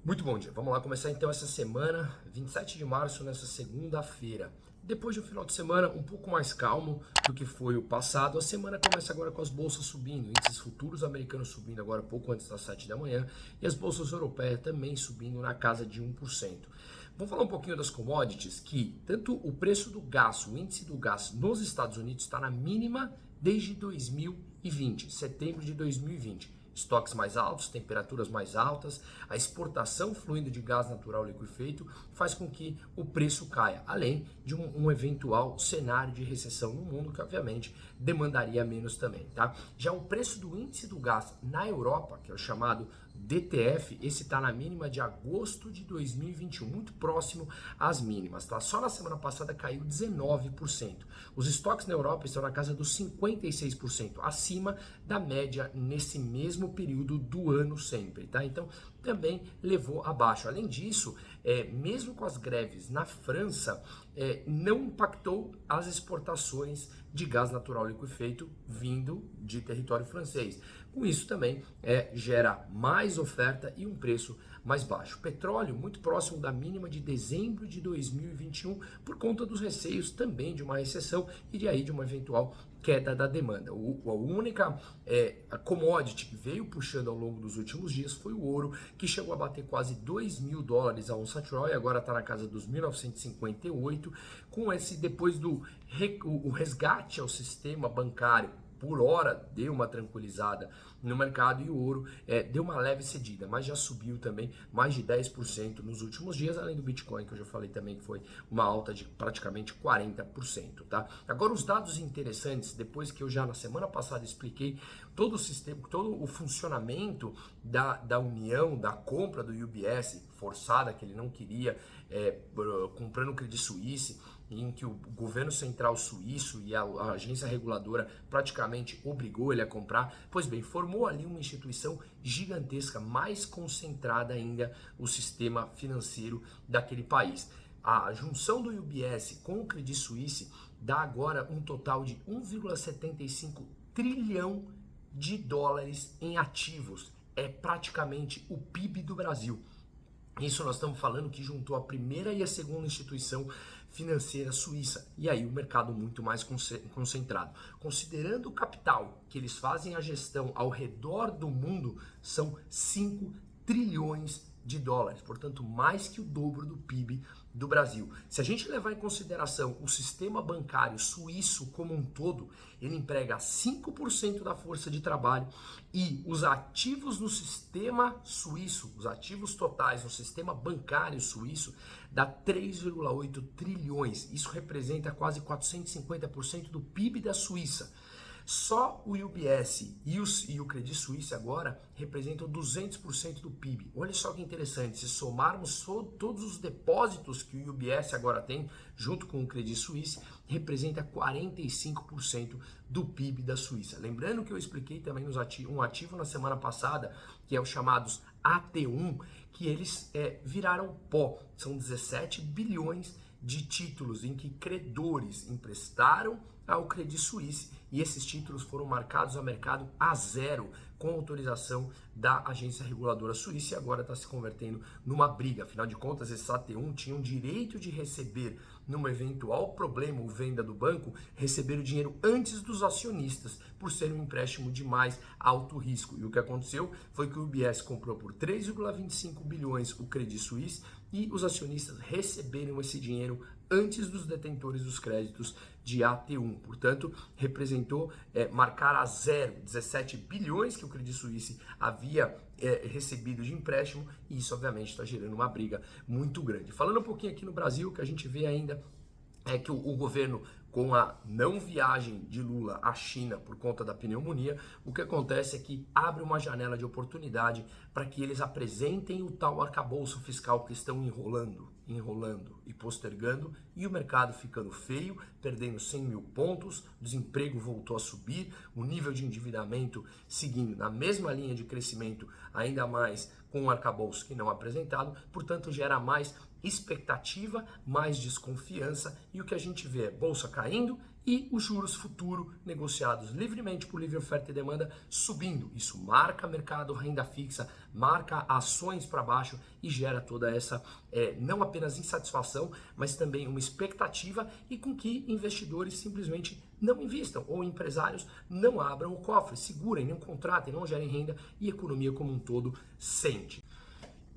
Muito bom dia. Vamos lá começar então essa semana, 27 de março, nessa segunda-feira. Depois de um final de semana um pouco mais calmo do que foi o passado, a semana começa agora com as bolsas subindo, índices futuros americanos subindo agora pouco antes das 7 da manhã e as bolsas europeias também subindo na casa de 1%. Vamos falar um pouquinho das commodities, que tanto o preço do gás, o índice do gás nos Estados Unidos está na mínima desde 2020, setembro de 2020. Estoques mais altos, temperaturas mais altas, a exportação fluindo de gás natural liquefeito faz com que o preço caia, além de um eventual cenário de recessão no mundo que obviamente demandaria menos também, tá? Já o preço do índice do gás na Europa, que é o chamado DTF, esse está na mínima de agosto de 2021, muito próximo às mínimas, tá? Só na semana passada caiu 19%. Os estoques na Europa estão na casa dos 56%, acima da média nesse mesmo período do ano sempre, tá? Então também levou abaixo. Além disso, mesmo com as greves na França, não impactou as exportações de gás natural liquefeito vindo de território francês. Com isso também gera mais oferta e um preço mais baixo. Petróleo muito próximo da mínima de dezembro de 2021 por conta dos receios também de uma recessão e de aí de uma eventual queda da demanda. A única a commodity que veio puxando ao longo dos últimos dias foi o ouro, que chegou a bater quase $2.000 a onça Troy, agora está na casa dos 1.958, com esse depois do o resgate ao sistema bancário por hora deu uma tranquilizada no mercado e o ouro deu uma leve cedida, mas já subiu também mais de 10% nos últimos dias, além do Bitcoin, que eu já falei também que foi uma alta de praticamente 40%, tá? Agora os dados interessantes, depois que eu já na semana passada expliquei todo o sistema, todo o funcionamento da união, da compra do UBS forçada, que ele não queria, comprando o Credit Suisse, em que o governo central suíço e a agência reguladora praticamente obrigou ele a comprar, pois bem, formou ali uma instituição gigantesca, mais concentrada ainda o sistema financeiro daquele país. A junção do UBS com o Credit Suisse dá agora um total de 1,75 trilhão de dólares em ativos. É praticamente o PIB do Brasil. Isso nós estamos falando que juntou a primeira e a segunda instituição financeira suíça, e aí o mercado muito mais concentrado. Considerando o capital que eles fazem a gestão ao redor do mundo, são 5 trilhões de dólares, portanto mais que o dobro do PIB do Brasil. Se a gente levar em consideração o sistema bancário suíço como um todo, ele emprega 5% da força de trabalho e os ativos no sistema suíço, os ativos totais no sistema bancário suíço, dá 3,8 trilhões. Isso representa quase 450% do PIB da Suíça. Só o UBS e o Credit Suisse agora representam 200% do PIB. Olha só que interessante, se somarmos todos os depósitos que o UBS agora tem, junto com o Credit Suisse, representa 45% do PIB da Suíça. Lembrando que eu expliquei também um ativo na semana passada, que é os chamados AT1, que eles viraram pó. São 17 bilhões de títulos em que credores emprestaram ao Credit Suisse e esses títulos foram marcados a mercado a zero com autorização da agência reguladora suíça e agora está se convertendo numa briga. Afinal de contas, esses AT1 tinham direito de receber, num eventual problema ou venda do banco, receber o dinheiro antes dos acionistas, por ser um empréstimo de mais alto risco. E o que aconteceu foi que o UBS comprou por 3,25 bilhões o Credit Suisse e os acionistas receberam esse dinheiro antes dos detentores dos créditos de AT1. Portanto, representou marcar a zero 17 bilhões que o Credit Suisse havia recebido de empréstimo e isso obviamente está gerando uma briga muito grande. Falando um pouquinho aqui no Brasil, que a gente vê ainda é que o governo, com a não viagem de Lula à China por conta da pneumonia, o que acontece é que abre uma janela de oportunidade para que eles apresentem o tal arcabouço fiscal que estão enrolando e postergando, e o mercado ficando feio, perdendo 100 mil pontos, o desemprego voltou a subir, o nível de endividamento seguindo na mesma linha de crescimento, ainda mais com um arcabouço que não apresentado, portanto gera mais expectativa, mais desconfiança e o que a gente vê é bolsa caindo e os juros futuro negociados livremente por livre oferta e demanda subindo. Isso marca mercado renda fixa, marca ações para baixo e gera toda essa não apenas insatisfação, mas também uma expectativa e com que investidores simplesmente não invistam ou empresários não abram o cofre, segurem, não contratem, não gerem renda e a economia como um todo sente.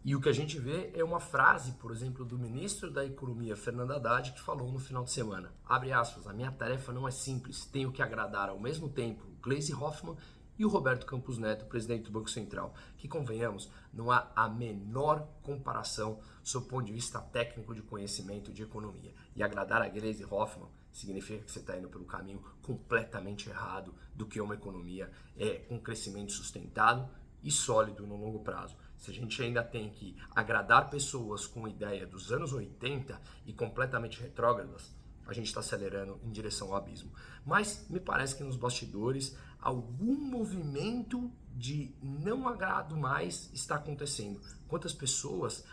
E o que a gente vê é uma frase, por exemplo, do ministro da Economia, Fernando Haddad, que falou no final de semana, abre aspas, a minha tarefa não é simples, tenho que agradar ao mesmo tempo o Gleisi Hoffmann e o Roberto Campos Neto, presidente do Banco Central, que convenhamos, não há a menor comparação sob o ponto de vista técnico de conhecimento de economia. E agradar a Gleisi Hoffmann significa que você está indo pelo caminho completamente errado do que uma economia com crescimento sustentado e sólido no longo prazo. Se a gente ainda tem que agradar pessoas com ideia dos anos 80 e completamente retrógradas, a gente está acelerando em direção ao abismo. Mas me parece que nos bastidores algum movimento de não agrado mais está acontecendo. Quantas pessoas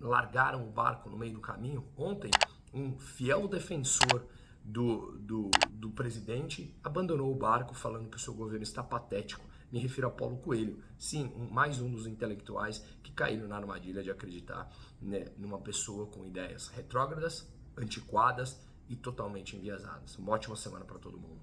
largaram o barco no meio do caminho? Ontem, um fiel defensor do presidente abandonou o barco falando que o seu governo está patético. Me refiro a Paulo Coelho, sim, mais um dos intelectuais que caíram na armadilha de acreditar, né, numa pessoa com ideias retrógradas, antiquadas e totalmente enviesadas. Uma ótima semana para todo mundo.